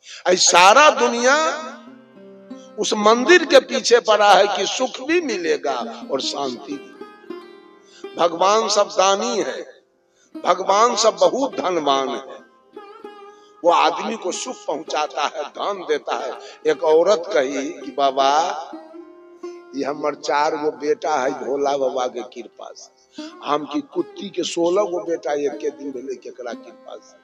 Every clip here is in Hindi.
सारा दुनिया उस मंदिर के पीछे पड़ा है कि सुख भी मिलेगा और शांति भी। भगवान सब दानी है, भगवान सब बहुत धनवान है, वो आदमी को सुख पहुंचाता है, धन देता है। एक औरत कही कि बाबा ये हमार 4 गो बेटा है भोला बाबा के कृपा से, हम की कुत्ती के 16 गो बेटा एक के दिन भेले केकरा कृपा से।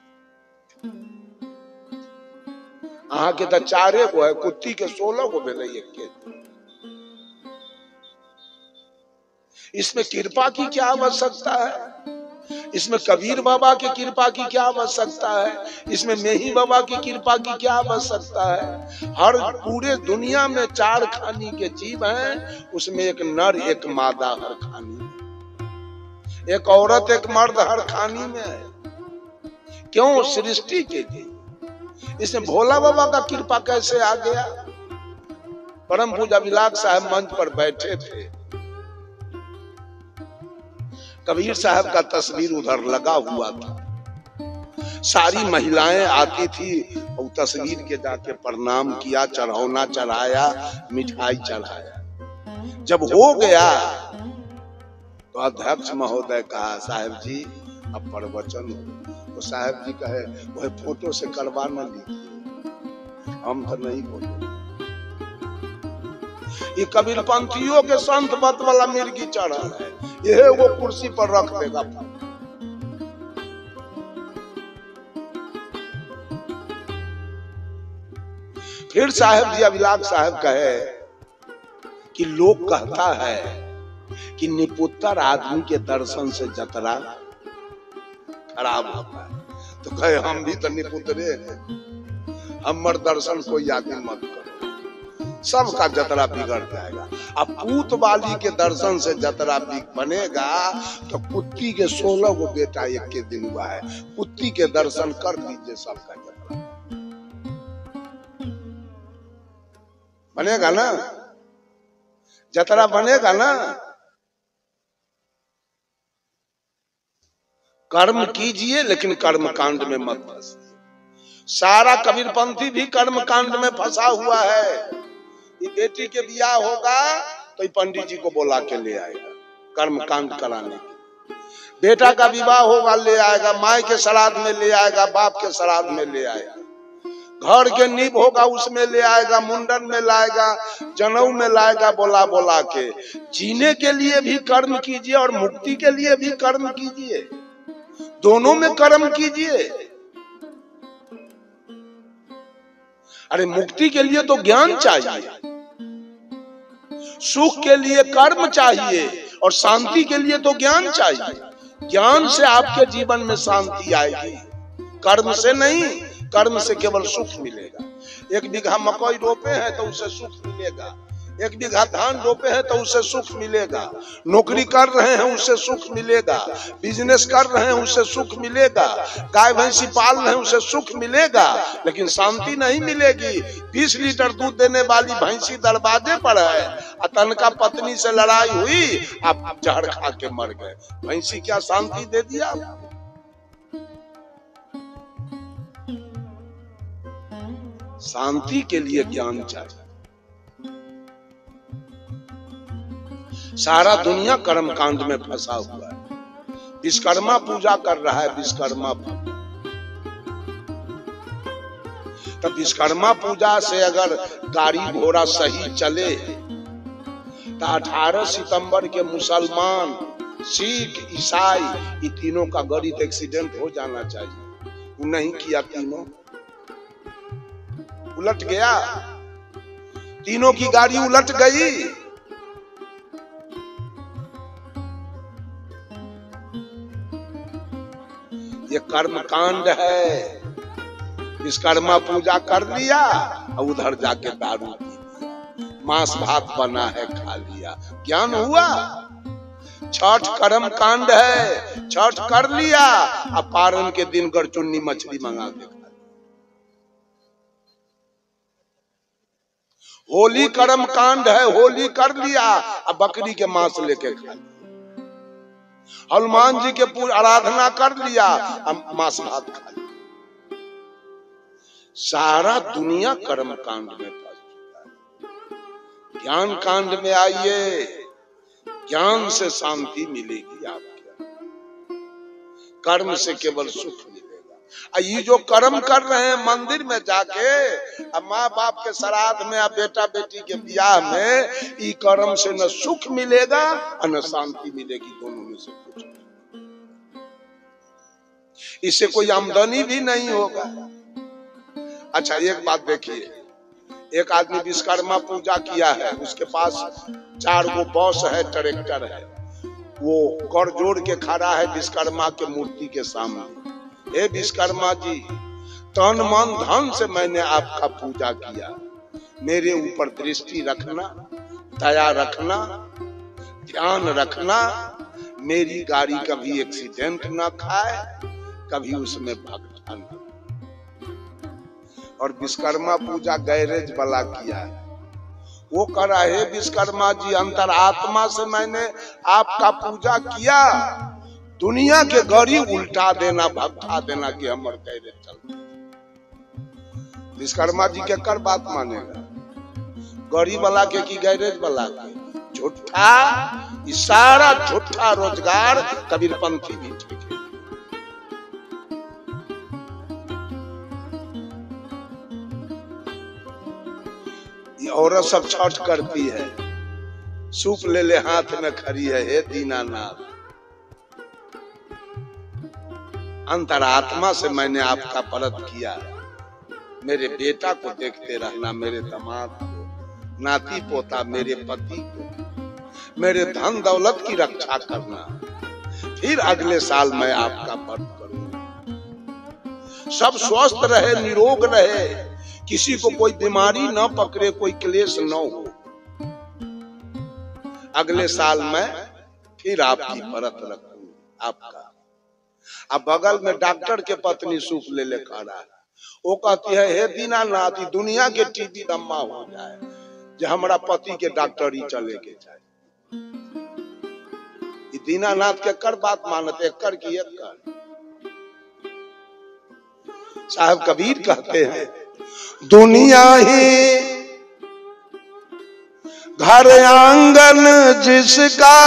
अहाँ के तो 4 गो है, कुत्ती के 16 गो भेले एक के दिन। इसमें कृपा की क्या आवश्यकता है? इसमें कबीर बाबा की कृपा की क्या आवश्यकता है? इसमें मेही बाबा की कृपा की क्या आवश्यकता है? हर पूरे दुनिया में 4 खानी के जीव हैं, उसमें एक नर एक मादा हर खानी में, एक औरत एक मर्द हर खानी में है। क्यों? सृष्टि के लिए। इसमें भोला बाबा का कृपा कैसे आ गया? परम पूज्य अभिलाष साहब मंच पर बैठे थे, कबीर साहब का तस्वीर उधर लगा हुआ था, सारी महिलाएं आती थी और तस्वीर के जाके प्रणाम किया, चढ़ौना चढ़ाया, मिठाई चढ़ाया। जब हो गया तो अध्यक्ष महोदय कहा साहब जी अब प्रवचन हो। तो साहब जी कहे वह फोटो से करवा न लीजिए, हम तो नहीं बोले। ये कबीर पंथियों के संत बत वाला मिर्गी चढ़ा है, यह वो कुर्सी पर रख देगा। फिर साहब जी अभिलाष साहब कहे कि लोग कहता है कि निपुत्तर आदमी के दर्शन से जतरा खराब होता है। तो कहे हम भी तो निपुत्रे हैं, हमर दर्शन कोई आदमी मत करो, सबका जतरा बिगड़ जाएगा। अब पूत वाली के दर्शन से जतरा बनेगा तो कुत्ती के 16 गो बेटा एक के दिन हुआ है, कुत्ती के दर्शन कर दीजिए, सबका जतरा बनेगा ना, जतरा बनेगा ना। कर्म कीजिए लेकिन कर्म कांड में मत फंसिए। सारा कबीरपंथी भी कर्म कांड में फंसा हुआ है। ये बेटी के ब्याह होगा तो पंडित जी को बुला के ले आएगा कर्म कांड कराने के। बेटा का विवाह होगा ले आएगा, माँ के श्राद्ध में ले आएगा, बाप के श्राद्ध में ले आएगा, घर के नींव होगा उसमें ले आएगा, मुंडन में लाएगा, जनेऊ में लाएगा, बोला बोला के। जीने के लिए भी कर्म कीजिए और मुक्ति के लिए भी कर्म कीजिए, दोनों में कर्म कीजिए। अरे मुक्ति के लिए तो ज्ञान चाहिए, सुख के लिए कर्म चाहिए और शांति के लिए तो ज्ञान चाहिए। ज्ञान से आपके जीवन में शांति आएगी, कर्म से नहीं। कर्म से केवल सुख मिलेगा। 1 बीघा मकई रोपे हैं तो उसे सुख मिलेगा, 1 बीघा धान रोपे हैं तो उसे सुख मिलेगा, नौकरी कर रहे हैं उससे सुख मिलेगा, बिजनेस कर रहे हैं उससे सुख मिलेगा, गाय भैंसी पाल रहे हैं उससे सुख मिलेगा, लेकिन शांति नहीं मिलेगी। 20 लीटर दूध देने वाली भैंसी दरवाजे पर है, तनका पत्नी से लड़ाई हुई, आप जहर खा के मर गए, भैंसी क्या शांति दे दिया? शांति के लिए ज्ञान चाहिए। सारा दुनिया कर्म कांड में फंसा हुआ है। विश्वकर्मा पूजा कर रहा है, विश्वकर्मा पूजा। तब विश्वकर्मा पूजा से अगर गाड़ी घोड़ा सही चले तो 18 सितंबर के मुसलमान, सिख, ईसाई, ये तीनों का गलत एक्सीडेंट हो जाना चाहिए। वो नहीं किया, तीनों उलट गया, तीनों की गाड़ी उलट गई। ये कर्म कांड है। विश्वकर्मा पूजा कर लिया और उधर जाके दारू पी लिया, मांस भात बना है खा लिया, ज्ञान हुआ? छठ कर्म कांड है, छठ कर लिया, अब पारण के दिन गरचुन्नी मछली मंगा के खा। होली कर्म कांड है, होली कर लिया, अब बकरी के मांस लेके खा लिया। हनुमान जी के पूजा आराधना कर लिया, अब मांस भात खा लिया। सारा दुनिया कर्म कांड में फंस चुका है। ज्ञान कांड में आइए, ज्ञान से शांति मिलेगी आपको, कर्म से केवल सुख मिलेगा। ये जो कर्म कर रहे हैं मंदिर में जाके, अब माँ बाप के श्राद्ध में, अब बेटा बेटी के ब्याह में, ये कर्म से न सुख मिलेगा और न शांति मिलेगी, दोनों में से कुछ। इससे कोई आमदनी भी नहीं होगा। अच्छा एक बात देखिए, एक आदमी विश्वकर्मा पूजा किया है, उसके पास 4 गो बॉस है, ट्रैक्टर है, वो कर जोड़ के खड़ा है विश्वकर्मा के मूर्ति के सामने। हे विश्वकर्मा जी, तन मन धन से मैंने आपका पूजा किया, मेरे ऊपर दृष्टि रखना, दया रखना, ध्यान रखना, मेरी गाड़ी कभी एक्सीडेंट ना खाए, कभी उसमें भगवान न। और विश्वकर्मा पूजा गैरेज वाला किया है, वो कह रहा है विश्वकर्मा जी, अंतरात्मा से मैंने आपका पूजा किया, दुनिया के गाड़ी उल्टा देना, भगता देना कि हमर गैरेज चल। विश्वकर्मा जी के कर बात मानेगा, गाड़ी वाला के कि गैरेज वाला के? झूठा, सारा झूठा रोजगार कबीरपंथी भी ठीक है। औरत सब छठ करती है, सूप ले ले हाथ में खड़ी है, हे दीनानाथ, अंतरात्मा से मैंने आपका व्रत किया, मेरे बेटा को देखते रहना, मेरे दामाद को, नाती पोता, मेरे पति को, मेरे धन दौलत की रक्षा करना, फिर अगले साल मैं आपका व्रत करूंगा। सब स्वस्थ रहे, निरोग रहे, किसी को कोई बीमारी न पकड़े, कोई क्लेश न हो, अगले साल मैं फिर आपकी व्रत रखूंगा आपका। अब बगल में डॉक्टर के पत्नी सूप ले ले खड़ा है, वो कहती है हे दीनानाथ, दुनिया के टीबी दम्मा हो जाए, जो हमारा पति के डॉक्टर ही चले के जाए। दीनानाथ के कर बात मानते, एक कर की एक कर। साहब कबीर कहते हैं, दुनिया ही घर आंगन जिसका,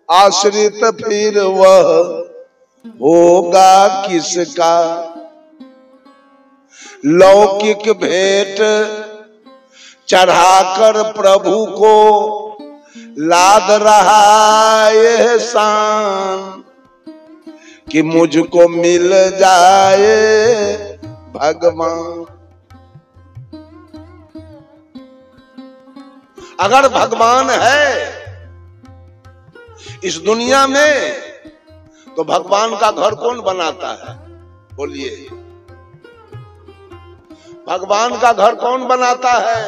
आश्रित फिर वह होगा किसका। लौकिक भेंट चढ़ाकर प्रभु को लाद रहा एहसान, कि मुझको मिल जाए भगवान। अगर भगवान है इस दुनिया में, तो भगवान का घर कौन बनाता है? बोलिए, भगवान का घर कौन बनाता है?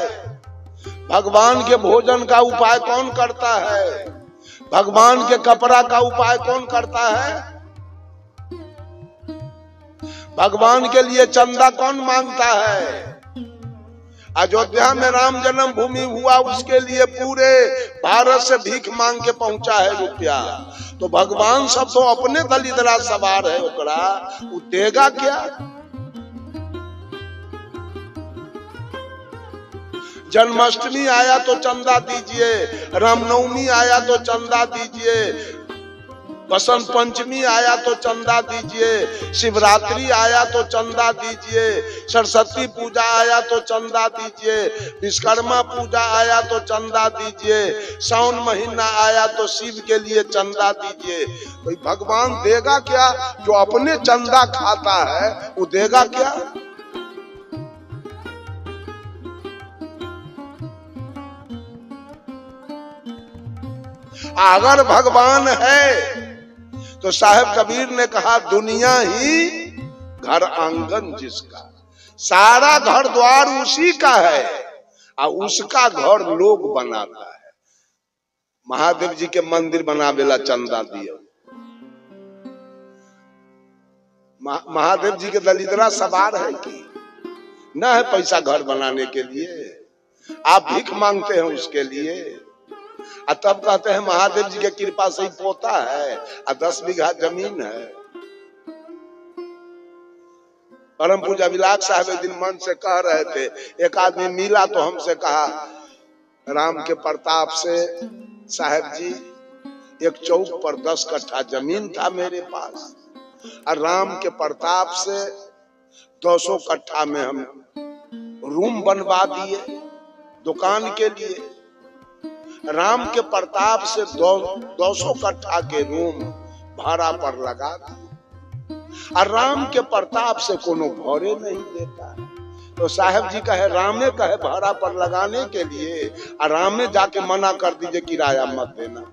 भगवान के भोजन का उपाय कौन करता है? भगवान के कपड़ा का उपाय कौन करता है? भगवान के लिए चंदा कौन मांगता है? अयोध्या में राम जन्म भूमि हुआ, उसके लिए पूरे भारत से भीख मांग के पहुंचा है रुपया। तो भगवान सब तो अपने दलिद्रा सवार है, ओकरा वो देगा क्या? जन्माष्टमी आया तो चंदा दीजिए, रामनवमी आया तो चंदा दीजिए, बसंत पंचमी आया तो चंदा दीजिए, शिवरात्रि आया तो चंदा दीजिए, सरस्वती पूजा आया तो चंदा दीजिए, विश्वकर्मा पूजा आया तो चंदा दीजिए, सावन महीना आया तो शिव के लिए चंदा दीजिए। तो भगवान देगा क्या? जो अपने चंदा खाता है वो देगा क्या? अगर भगवान है तो साहब कबीर ने कहा, दुनिया ही घर आंगन जिसका, सारा घर द्वार उसी का है और उसका घर लोग बनाता है। महादेव जी के मंदिर बनावेला चंदा दिया, महादेव जी के दलिद्रा सवार है कि न है पैसा घर बनाने के लिए? आप भीख मांगते हैं उसके लिए, और तब कहते हैं महादेव जी के कृपा से ही पोता है और 10 बीघा जमीन है। परम पूज्य विलास साहब एक दिन मन से कह रहे थे, एक आदमी मिला तो हमसे कहा, राम के प्रताप से साहब जी एक चौक पर 10 कट्ठा जमीन था मेरे पास, और राम के प्रताप से 200 कट्ठा में हम रूम बनवा दिए दुकान के लिए। राम के प्रताप से 200 कट्ठा के रूम भाड़ा पर लगा दिए, और राम के प्रताप से कोनो भरे नहीं देता। तो साहब जी कहे, रामे कहे भाड़ा पर लगाने के लिए, और रामे जाके मना कर दीजिए किराया मत देना।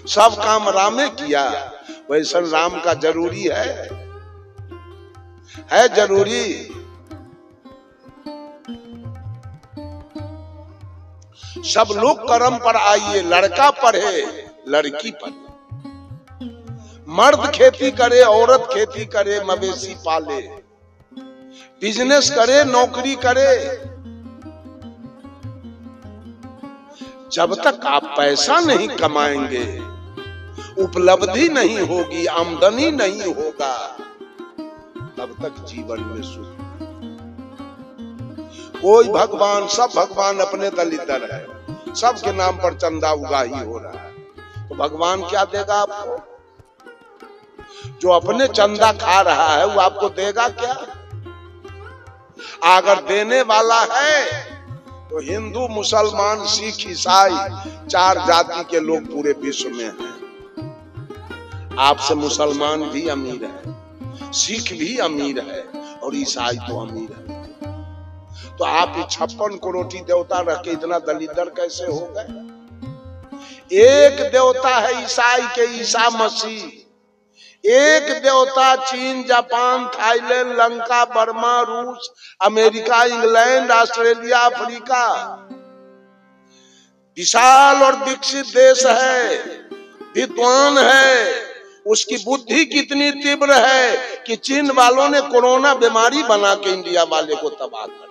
सब काम रामे किया, वैसा राम का जरूरी है जरूरी। सब लोग कर्म पर आइए, लड़का पढ़े लड़की पढ़े, मर्द खेती करे औरत खेती करे, मवेशी पाले, बिजनेस करे नौकरी करे। जब तक आप पैसा नहीं कमाएंगे, उपलब्धि नहीं होगी, आमदनी नहीं होगा, तब तक जीवन में सुख। कोई भगवान, सब भगवान अपने दलितर है, सबके नाम पर चंदा उगाही हो रहा है, तो भगवान क्या देगा आपको? जो अपने चंदा खा रहा है वो आपको देगा क्या? अगर देने वाला है तो हिंदू मुसलमान सिख ईसाई 4 जाति के लोग पूरे विश्व में हैं। आपसे मुसलमान भी अमीर है, सिख भी अमीर है, और ईसाई तो अमीर है। तो आप 56 करोड़ देवता रख के इतना दलिदर कैसे हो गए? एक देवता है ईसाई के, ईसा मसीह। एक देवता चीन, जापान, थाईलैंड, लंका, बर्मा, रूस, अमेरिका, इंग्लैंड, ऑस्ट्रेलिया, अफ्रीका, विशाल और विकसित देश है, विद्वान है। उसकी बुद्धि कितनी तीव्र है कि चीन वालों ने कोरोना बीमारी बना के इंडिया वाले को तबाह कर दिया।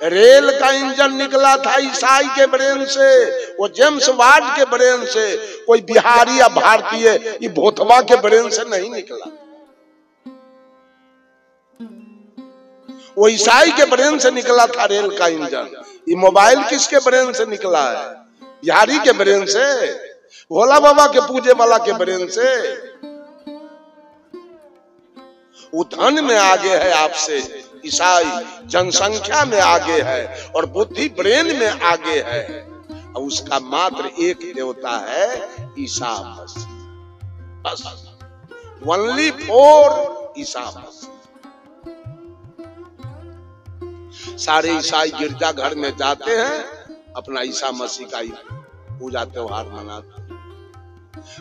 रेल का इंजन निकला था ईसाई के ब्रेन से, वो जेम्स वाट के ब्रेन से, कोई बिहारी या भारतीय ये भोथवा के ब्रेन से नहीं निकला। वो ईसाई के ब्रेन से निकला था रेल का इंजन। ये मोबाइल किसके ब्रेन से निकला है? बिहारी के ब्रेन से, भोला बाबा के पूजे वाला के ब्रेन से। वो धन में आगे है आपसे, ईसाई जनसंख्या में आगे है, और बुद्धि ब्रेन में आगे है। और उसका मात्र एक देवता है ईसा मसीह, बस, ओनली फॉर ईसा मसीह। सारे ईसाई गिरजा घर में जाते हैं, अपना ईसा मसीह का पूजा त्योहार मनाते हैं।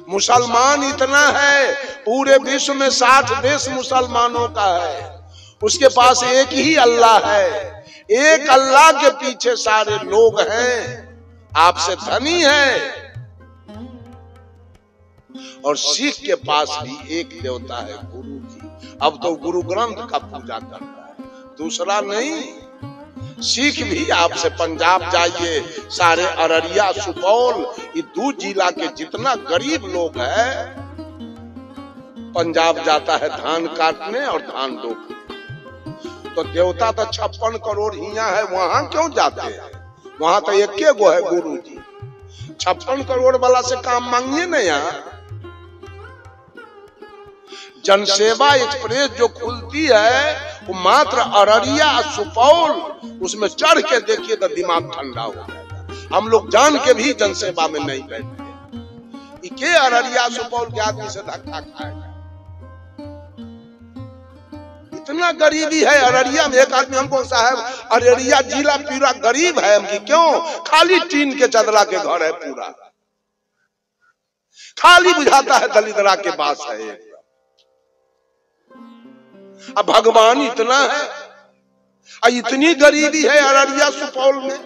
मुसलमान इतना है, पूरे विश्व में 60 देश मुसलमानों का है, उसके पास एक ही अल्लाह है, एक अल्लाह के पीछे सारे लोग हैं। आपसे धनी है। और सिख के पास भी एक देवता है, गुरु जी। अब तो गुरु ग्रंथ का पूजा करता है, दूसरा नहीं। सिख भी आपसे पंजाब जाइए, सारे अररिया, सुपौल, ये 2 जिला के जितना गरीब लोग है, पंजाब जाता है धान काटने और धान रोपने। तो देवता तो 56 करोड़ हिया है, वहां क्यों जाते हैं? वहां तो एक गो है गुरु जी। 56 करोड़ वाला से काम मांगिए ना। यहाँ जनसेवा एक्सप्रेस जो खुलती है वो मात्र अररिया, सुपौल, उसमें चढ़ के देखिए तो दिमाग ठंडा हो जाएगा। हम लोग जान के भी जनसेवा में नहीं बैठते। के अररिया सुपौल के आदमी से धक्का खाएगा? इतना गरीबी है अररिया में। एक आदमी हमको, साहब अररिया जिला पूरा गरीब है। हम की क्यों? खाली टीन के चदरा के घर है, पूरा खाली बुझाता है, दलिदरा के पास है। अब भगवान इतना है, इतनी गरीबी है अररिया सुपौल में।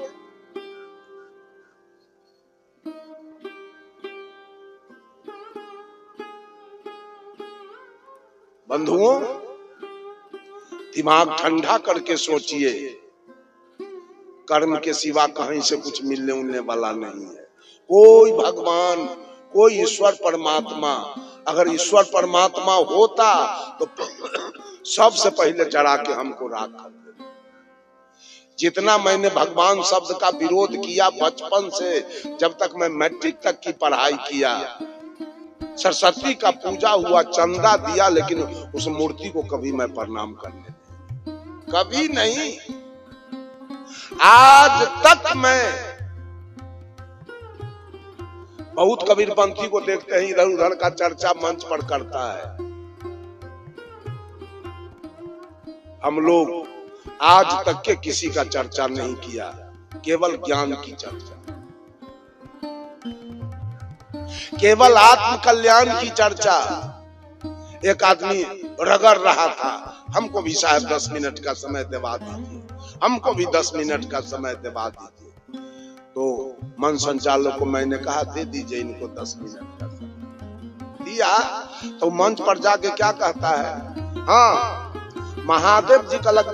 बंधुओं, दिमाग ठंडा करके सोचिए, कर्म के सिवा कहीं से कुछ मिलने उलने वाला नहीं है। कोई भगवान, कोई ईश्वर परमात्मा अगर ईश्वर परमात्मा होता तो सबसे पहले चढ़ा के हमको राख कर देता। जितना मैंने भगवान शब्द का विरोध किया बचपन से, जब तक मैं मैट्रिक तक की पढ़ाई किया, सरस्वती का पूजा हुआ, चंदा दिया, लेकिन उस मूर्ति को कभी मैं प्रणाम करने नहीं, कभी नहीं। आज तक मैं बहुत कबीरपंथी को देखते हैं इधर उधर का चर्चा मंच पर करता है। हम लोग आज तक के किसी का चर्चा नहीं किया, केवल ज्ञान की चर्चा, केवल आत्म कल्याण की चर्चा। एक आदमी रगड़ रहा था, हमको भी साहब 10 मिनट का समय दिवा दीजिए, हमको भी 10 मिनट का समय दिवा दीजिए। तो मन संचालक को मैंने कहा दे दीजिए इनको 10 मिनट का समय। दिया तो मंच पर जाके क्या कहता है, हाँ महादेव जी का लग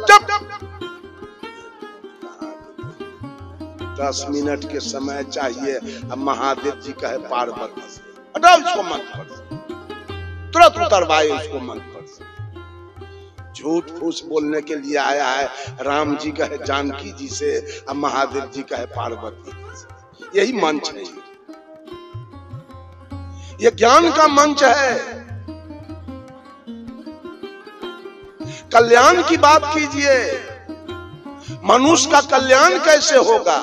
10 मिनट के समय चाहिए, अब महादेव जी कहे पार्वती से, हटाओ इसको मंच पर से, तुरंत उतरवाए उसको मंच पर से। झूठ फूस बोलने के लिए आया है, राम जी कहे जानकी जी से, अब महादेव जी कहे पार्वती जी से। यही मंच है, ये ज्ञान का मंच है। कल्याण की बात कीजिए, मनुष्य का कल्याण कैसे होगा?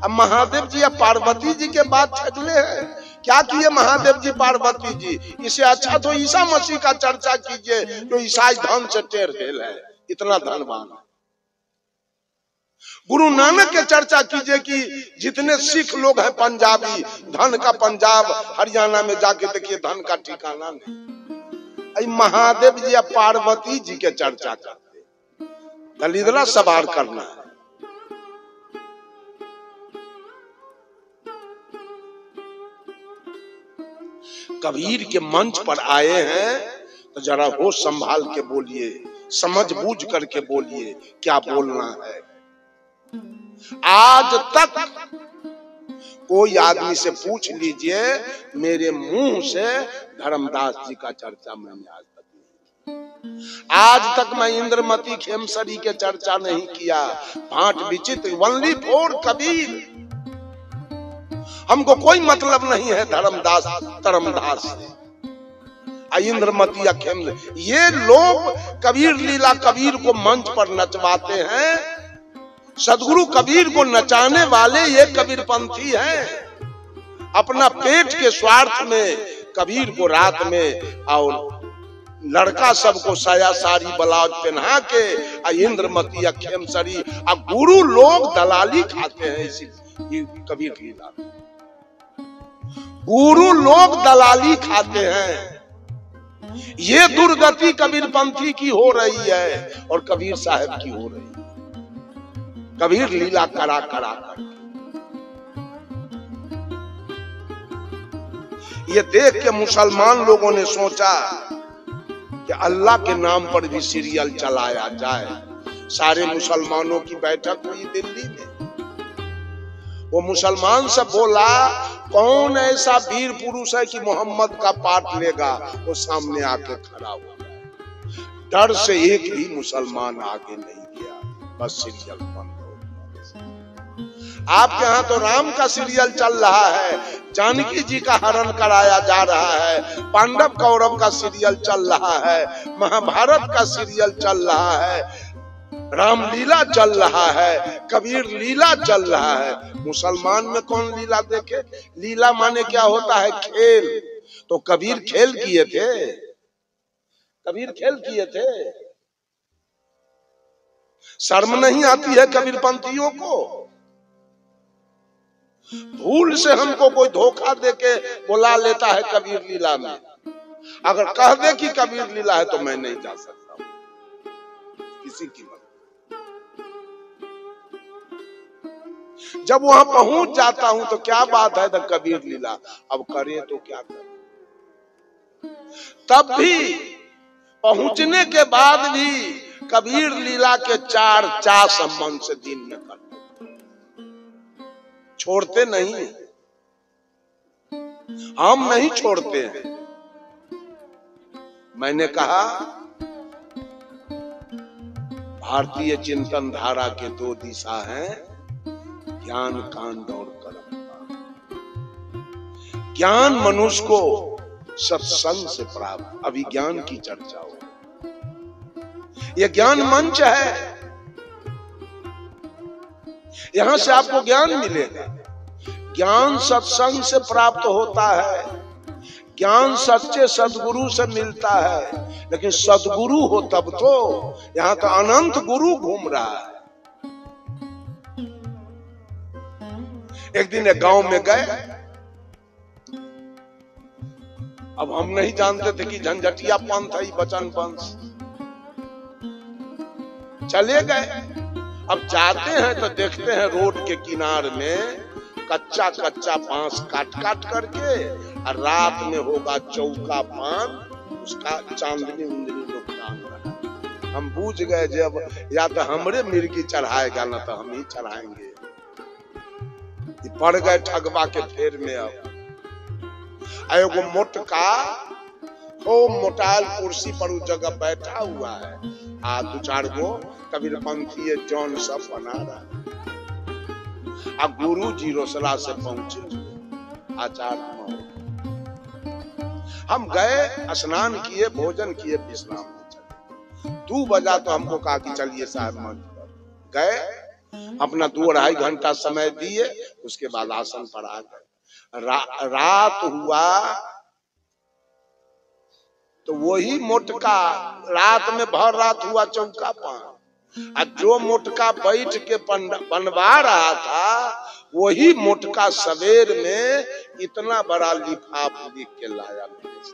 अब महादेव जी या पार्वती जी के बात छगले हैं। क्या किए महादेव जी पार्वती जी? इसे अच्छा तो ईसा मसीह का चर्चा कीजिए, जो ईसाई धन से टेढ़ हेल है, इतना धनवान है। गुरु नानक के चर्चा कीजिए कि जितने सिख लोग हैं पंजाबी, धन का पंजाब हरियाणा में जाके देखिए धन का ठिकाना नहीं। महादेव जी या पार्वती जी के चर्चा करते, दलिद्रा सवार करना है। कबीर के मंच पर आए हैं तो जरा होश संभाल के बोलिए, समझ बूझ करके बोलिए क्या बोलना है। आज तक कोई आदमी से पूछ लीजिए, मेरे मुंह से धर्मदास जी का चर्चा मैंने आज तक नहीं किया। आज तक मैं इंद्रमती खेमसरी के चर्चा नहीं किया। भाट विचित्र वनली फॉर कबीर। हमको कोई मतलब नहीं है धर्मदास धर्मदास से, इंद्रमती या खेम। ये लोग कबीर लीला कबीर को मंच पर नचवाते हैं। सदगुरु कबीर को नचाने वाले ये कबीरपंथी हैं। अपना पेट के स्वार्थ में कबीर को रात में और लड़का सबको साया साड़ी ब्लाउज पहना के इंद्रमती या खेमसरी, अब गुरु लोग दलाली खाते हैं इसी कबीर लीला। गुरु लोग दलाली खाते हैं। ये दुर्गति कबीरपंथी की हो रही है और कबीर साहब की हो रही है। कबीर लीला करा करा कर ये देख के मुसलमान लोगों ने सोचा कि अल्लाह के नाम पर भी सीरियल चलाया जाए। सारे मुसलमानों की बैठक हुई दिल्ली में। वो मुसलमान से बोला, कौन ऐसा वीर पुरुष है कि मोहम्मद का पाठ लेगा? वो सामने आके खड़ा हुआ। डर से एक भी मुसलमान आगे नहीं गया, बस सीरियल बंद हो गया। आपके यहाँ तो राम का सीरियल चल रहा है, जानकी जी का हरण कराया जा रहा है, पांडव कौरव का सीरियल चल रहा है, महाभारत का सीरियल चल रहा है, रामलीला चल रहा है, कबीर लीला चल रहा है। मुसलमान में कौन लीला देखे? लीला माने क्या होता है? खेल। तो कबीर खेल किए थे, कबीर खेल किए थे। शर्म नहीं आती है कबीरपंथियों को? भूल से हमको कोई धोखा देके बुला लेता है कबीर लीला में। अगर कह दे कि कबीर लीला है तो मैं नहीं जा सकता किसी की। जब वहां पहुंच जाता हूं तो क्या बात है, तो कबीर लीला। अब करें तो क्या करें? तब भी पहुंचने के बाद भी कबीर लीला के 4 संबंध से दिन में करते, छोड़ते नहीं। हम नहीं छोड़ते हैं। मैंने कहा भारतीय चिंतन धारा के दो दिशा हैं, ज्ञान कांड और कर्म कांड। ज्ञान मनुष्य को सत्संग से प्राप्त, अभी ज्ञान की चर्चा हो, यह ज्ञान मंच है, यहां से आपको ज्ञान मिलेगा। ज्ञान सत्संग से प्राप्त होता है, ज्ञान सच्चे सदगुरु से मिलता है, लेकिन सदगुरु हो तब तो। यहां तो अनंत गुरु घूम रहा है। एक दिन एक गांव में गए, अब हम नहीं जानते थे कि झंझटिया पंथ है बचन पंथ। चले गए, अब जाते हैं तो देखते हैं रोड के किनारे में कच्चा कच्चा बांस काट काट करके, और रात में होगा चौका पान, उसका चांदनी उंदनी लोग टांग रहा। हम बूझ गए जब या तो हमरे मिर्गी चढ़ाएगा ना तो हम ही चढ़ाएंगे। पड़ गए ठगवा के फेर में। अब एगो मोटका हो मोटाल कुर्सी पर उस जगह बैठा हुआ है, आ दो चार गो कबीरपंथी जौन सब बना रहा है। अब गुरु जी रोसड़ा से पहुंचे आचार्य। हम गए, स्नान किए, भोजन किए, विश्राम में चले। 2 बजा तो हमको कहा कि चलिए साहब मंच पर। गए, अपना 2-2.5 घंटा समय दिए, उसके बाद आसन पर आ गए। रात हुआ तो वही मोटका, रात में भर रात हुआ चौका पान, और जो मोटका बैठ के बनवा रहा था वही मोटका सवेर में इतना बड़ा लिफाफ लिख के लाया मेरे से।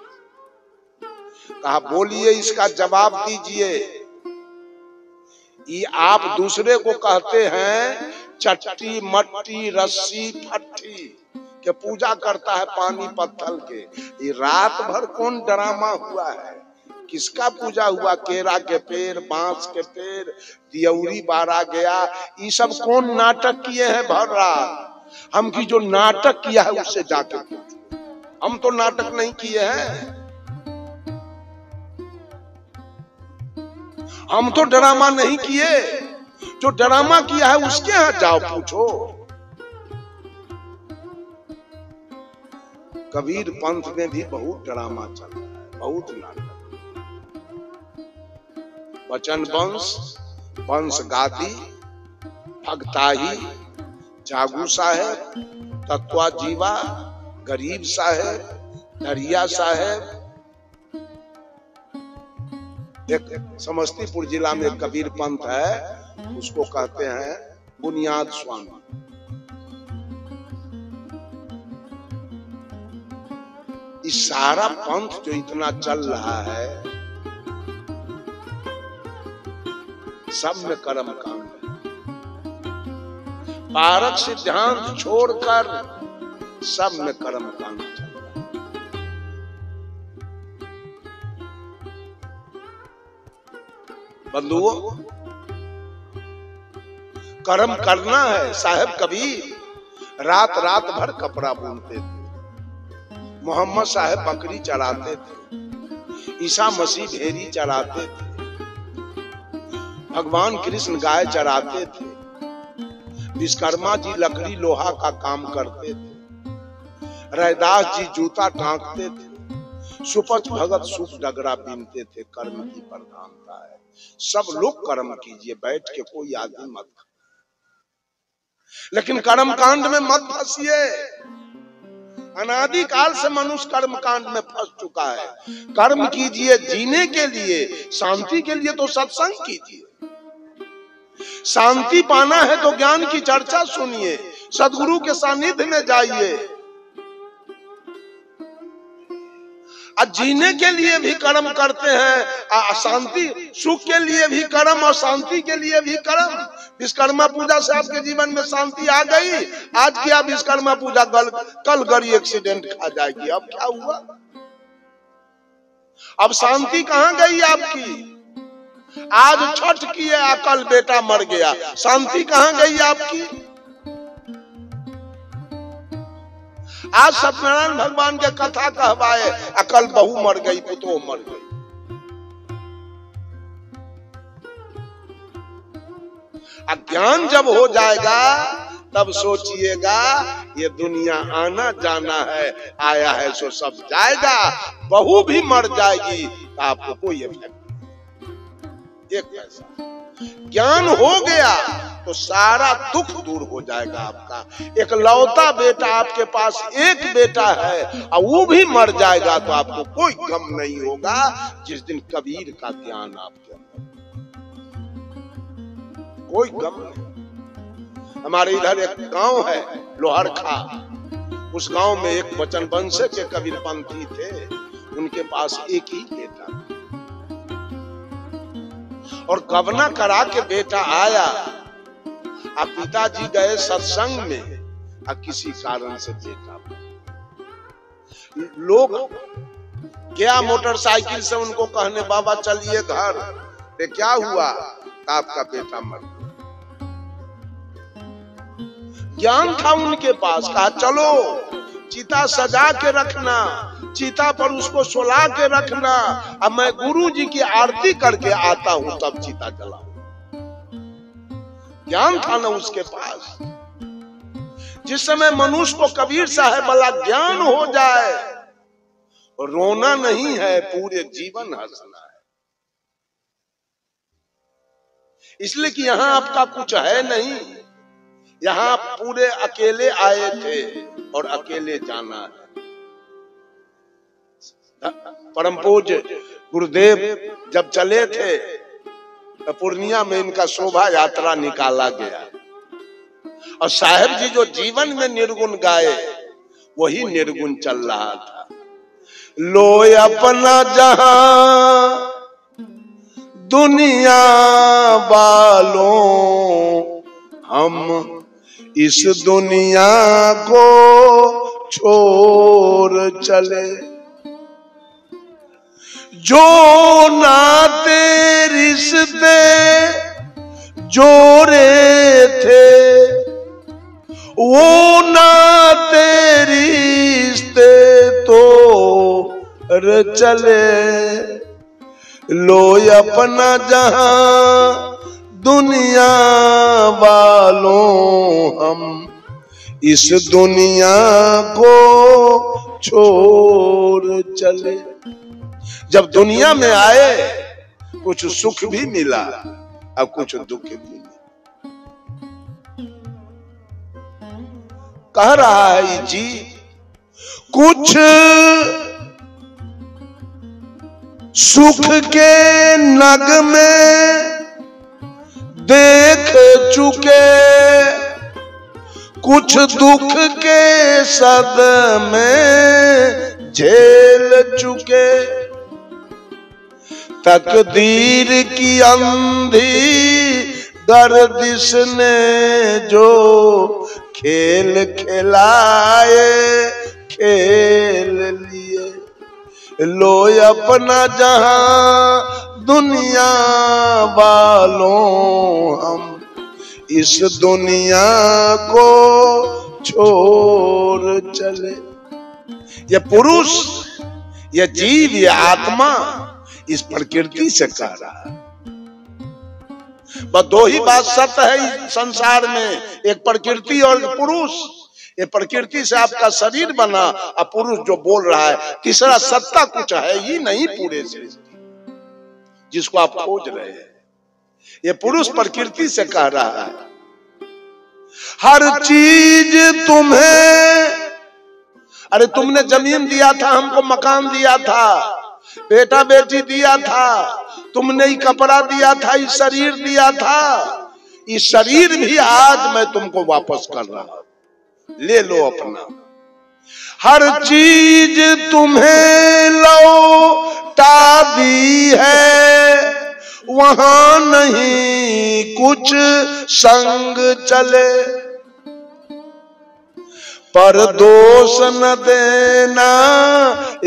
कहा बोलिए इसका जवाब दीजिए। ये आप दूसरे को कहते हैं चट्टी मट्टी रस्सी फट्टी के पूजा करता है पानी पत्थर के। ये रात भर कौन ड्रामा हुआ है, किसका पूजा हुआ? केरा के पेड़, बांस के पेड़, दियौरी बारा गया, ये सब कौन नाटक किए हैं भर रात? हम की जो नाटक किया है उससे जाके पूछो। हम तो नाटक नहीं किए हैं, हम तो ड्रामा नहीं किए। जो ड्रामा किया है उसके यहाँ जाओ पूछो। कबीर पंथ में भी बहुत ड्रामा चल रहा है, बहुत नाटक। वचन वंश, वंश गादी, भगताही, जागू साहेब, तत्वा जीवा, गरीब साहेब, दरिया साहेब। एक समस्तीपुर जिला में कबीर पंथ है, उसको कहते हैं बुनियाद स्वामी। इस सारा पंथ जो इतना चल रहा है सब में कर्म कांड है। पारक सिद्धांत छोड़कर सब में कर्म कांड चल रहा है। बंधुओं, कर्म करना है। साहेब कबीर रात रात भर कपड़ा बुनते थे, मोहम्मद साहेब बकरी चराते थे, ईसा मसीह भेड़ी चराते थे, भगवान कृष्ण गाय चराते थे, विश्वकर्मा जी लकड़ी लोहा का काम करते थे, रैदास जी जूता टांकते थे, सुपच भगत सुप डगरा बीनते थे। कर्म की प्रधानता है। सब लोग कर्म कीजिए, बैठ के कोई आदमी मत, लेकिन कर्म कांड में मत फंसिए। अनादि काल से मनुष्य कर्म कांड में फंस चुका है। कर्म कीजिए जीने के लिए, शांति के लिए तो सत्संग कीजिए। शांति पाना है तो ज्ञान की चर्चा सुनिए, सदगुरु के सानिध्य में जाइए। जीने के लिए भी कर्म करते हैं, शांति सुख के लिए भी कर्म और शांति के लिए भी कर्म। विश्वकर्मा पूजा से आपके जीवन में शांति आ गई। आज क्या विश्वकर्मा पूजा, कल गाड़ी एक्सीडेंट खा जाएगी। अब क्या हुआ? अब शांति कहां गई आपकी? आज छठ किए, कल बेटा मर गया, शांति कहां गई आपकी? आज सत्यनारायण भगवान के कथा कहवाए, अकल बहू मर गई, पुतो मर गई। अज्ञान जब हो जाएगा तब सोचिएगा ये दुनिया आना जाना है, आया है सो सब जाएगा। बहू भी मर जाएगी तो आपको कोई इफेक्ट नहीं, एक पैसा। ज्ञान हो गया तो सारा दुख दूर हो जाएगा आपका। एक लौता बेटा आपके पास, एक बेटा है और वो भी मर जाएगा तो आपको कोई गम नहीं होगा। जिस दिन कबीर का ज्ञान आपके अंदर, कोई गम नहीं। हमारे इधर एक गांव है लोहरखा, उस गांव में एक वचन वंश के कबीरपंथी थे, उनके पास एक ही बेटा था और गवना करा के बेटा आया। अब पिताजी गए सत्संग में और किसी कारण से बेटा, लोग गया मोटरसाइकिल से उनको कहने बाबा चलिए घर। क्या हुआ? आपका बेटा मर गया। ज्ञान था उनके पास, कहा चलो चिता सजा के रखना, चिता पर उसको सुला के रखना, अब मैं गुरु जी की आरती करके आता हूं तब चिता जलाऊं। ज्ञान था ना उसके पास। जिस समय मनुष्य को कबीर साहब वाला ज्ञान हो जाए, रोना नहीं है, पूरे जीवन हंसना है। इसलिए कि यहां आपका कुछ है नहीं, यहां पूरे अकेले आए थे और अकेले जाना है। परम पूज्य गुरुदेव जब चले थे तो पूर्णिया में इनका शोभा यात्रा निकाला गया और साहेब जी जो जीवन में निर्गुण गाए वही निर्गुण चल रहा था। लो अपना जहां दुनिया वालों, हम इस दुनिया को छोड़ चले, जो नाते रिश्ते जोड़े थे वो नाते रिश्ते तो चले। लो अपना जहां दुनिया वालों, हम इस दुनिया को छोड़ चले। जब दुनिया में आए कुछ सुख भी मिला और कुछ दुख भी मिला। कह रहा है जी कुछ सुख के नगमे देख चुके, कुछ दुख के सदमे झेल चुके। तकदीर की अंधी गर्दिश ने जो खेल खिलाए खेल लिए। लो अपना जहां दुनिया वालों, हम इस दुनिया को छोड़ चले। ये पुरुष, ये जीव, ये आत्मा इस प्रकृति से कह रहा है। बस दो ही बात सत्य है इस संसार में, एक प्रकृति और पुरुष। ये प्रकृति से आपका शरीर बना और पुरुष जो बोल रहा है, तीसरा सत्ता कुछ है ही नहीं पूरे सृष्टि जिसको आप खोज रहे हैं। ये पुरुष प्रकृति से कह रहा है हर चीज तुम्हें, अरे तुमने जमीन दिया था, हमको मकान दिया था, बेटा बेटी दिया था, तुमने ही कपड़ा दिया था, इस शरीर दिया था, इस शरीर भी आज मैं तुमको वापस कर रहा हूं, ले लो अपना। हर चीज तुम्हें लौटा दी है, वहां नहीं कुछ संग चले। पर दोष न देना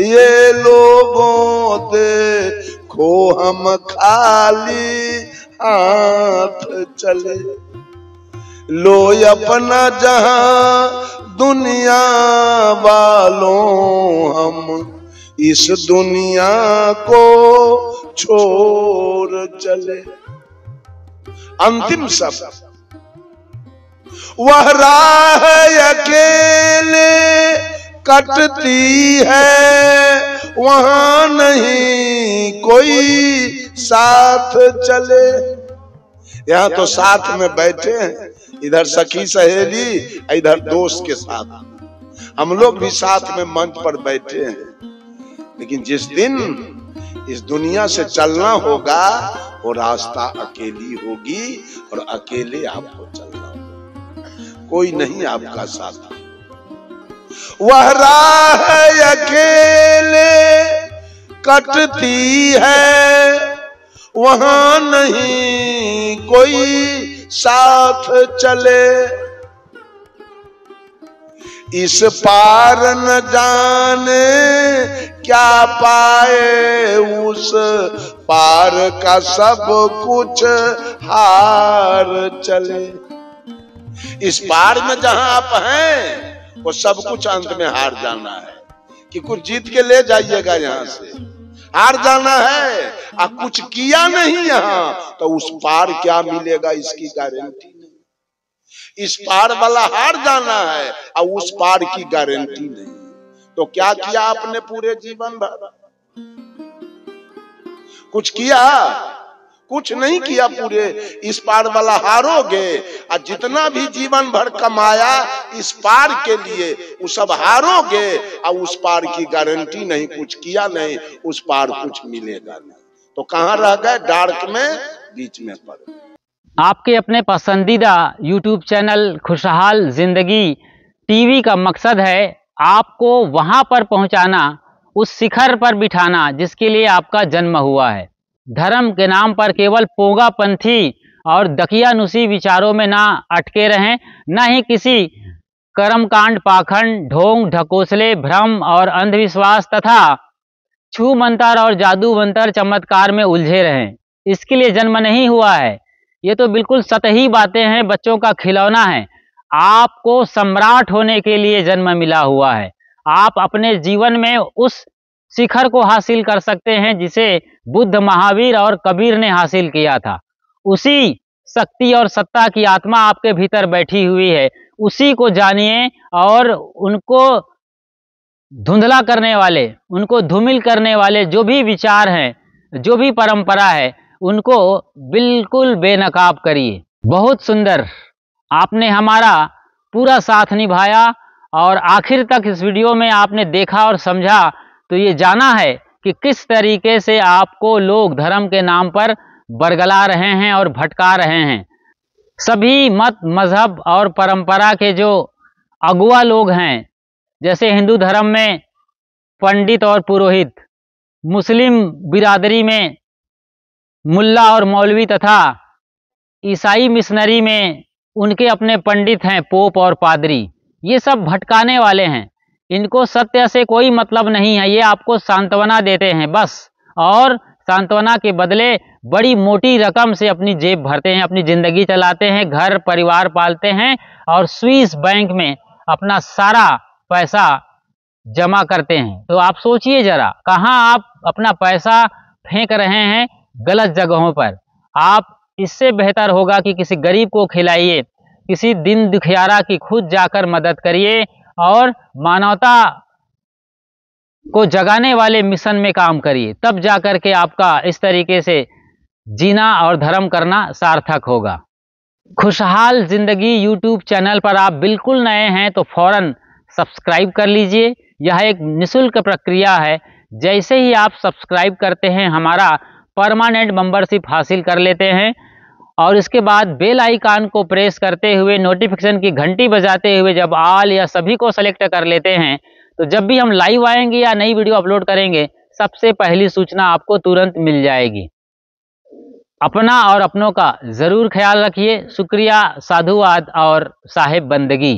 ये लोगों देखो हम खाली हाथ चले। लो अपना जहां दुनिया वालों हम इस दुनिया को छोड़ चले। अंतिम शब्द, वह राह अकेले कटती है, वहां नहीं कोई साथ चले। यहाँ तो साथ में बैठे हैं, इधर सखी सहेली, इधर दोस्त के साथ। हम लोग भी साथ में मंच पर बैठे हैं, लेकिन जिस दिन इस दुनिया से चलना होगा वो रास्ता अकेली होगी और अकेले आपको चलना होगा, कोई नहीं आपका साथ। वह राह अकेले कटती है, वहां नहीं कोई साथ चले। इस पार न जाने क्या पाए, उस पार का सब कुछ हार चले। इस पार में जहां आप हैं वो सब कुछ अंत में हार जाना है, कि कुछ जीत के ले जाइएगा यहां से, हार जाना है। और कुछ किया नहीं यहां तो उस पार क्या मिलेगा इसकी गारंटी नहीं। इस पार वाला हार जाना है और उस पार की गारंटी नहीं। तो क्या किया आपने पूरे जीवन भर? कुछ किया? कुछ नहीं किया। पूरे इस पार वाला हारोगे, और जितना भी जीवन भर कमाया इस पार के लिए वो सब हारोगे, और उस पार की गारंटी नहीं, कुछ किया नहीं, उस पार कुछ मिलेगा नहीं। तो कहां रह गए? डार्क में, बीच में पड़ गए। आपके अपने पसंदीदा YouTube चैनल खुशहाल जिंदगी टीवी का मकसद है आपको वहां पर पहुंचाना, उस शिखर पर बिठाना जिसके लिए आपका जन्म हुआ है। धर्म के नाम पर केवल पोंगापंथी और दकियानुसी विचारों में ना अटके रहें, न ही किसी कर्मकांड, पाखंड, ढोंग, ढकोसले, भ्रम और अंधविश्वास तथा छू मंतर और जादू मंतर चमत्कार में उलझे रहें। इसके लिए जन्म नहीं हुआ है। ये तो बिल्कुल सतही बातें हैं, बच्चों का खिलौना है। आपको सम्राट होने के लिए जन्म मिला हुआ है। आप अपने जीवन में उस शिखर को हासिल कर सकते हैं जिसे बुद्ध, महावीर और कबीर ने हासिल किया था। उसी शक्ति और सत्ता की आत्मा आपके भीतर बैठी हुई है, उसी को जानिए और उनको धुंधला करने वाले, उनको धूमिल करने वाले जो भी विचार हैं, जो भी परंपरा है, उनको बिल्कुल बेनकाब करिए। बहुत सुंदर आपने हमारा पूरा साथ निभाया और आखिर तक इस वीडियो में आपने देखा और समझा, तो ये जाना है कि किस तरीके से आपको लोग धर्म के नाम पर बरगला रहे हैं और भटका रहे हैं। सभी मत, मजहब और परंपरा के जो अगुआ लोग हैं, जैसे हिंदू धर्म में पंडित और पुरोहित, मुस्लिम बिरादरी में मुल्ला और मौलवी तथा ईसाई मिशनरी में उनके अपने पंडित हैं, पोप और पादरी, ये सब भटकाने वाले हैं। इनको सत्य से कोई मतलब नहीं है। ये आपको सांत्वना देते हैं बस, और सांत्वना के बदले बड़ी मोटी रकम से अपनी जेब भरते हैं, अपनी ज़िंदगी चलाते हैं, घर परिवार पालते हैं और स्विस बैंक में अपना सारा पैसा जमा करते हैं। तो आप सोचिए जरा, कहाँ आप अपना पैसा फेंक रहे हैं? गलत जगहों पर। आप इससे बेहतर होगा कि किसी गरीब को खिलाइए, किसी दिन दुखियारा की खुद जाकर मदद करिए और मानवता को जगाने वाले मिशन में काम करिए। तब जाकर के आपका इस तरीके से जीना और धर्म करना सार्थक होगा। खुशहाल जिंदगी YouTube चैनल पर आप बिल्कुल नए हैं तो फौरन सब्सक्राइब कर लीजिए। यह एक निःशुल्क प्रक्रिया है। जैसे ही आप सब्सक्राइब करते हैं, हमारा परमानेंट मेंबरशिप हासिल कर लेते हैं और इसके बाद बेल आइकन को प्रेस करते हुए, नोटिफिकेशन की घंटी बजाते हुए जब ऑल या सभी को सेलेक्ट कर लेते हैं, तो जब भी हम लाइव आएंगे या नई वीडियो अपलोड करेंगे, सबसे पहली सूचना आपको तुरंत मिल जाएगी। अपना और अपनों का ज़रूर ख्याल रखिए। शुक्रिया, साधुवाद और साहिब बंदगी।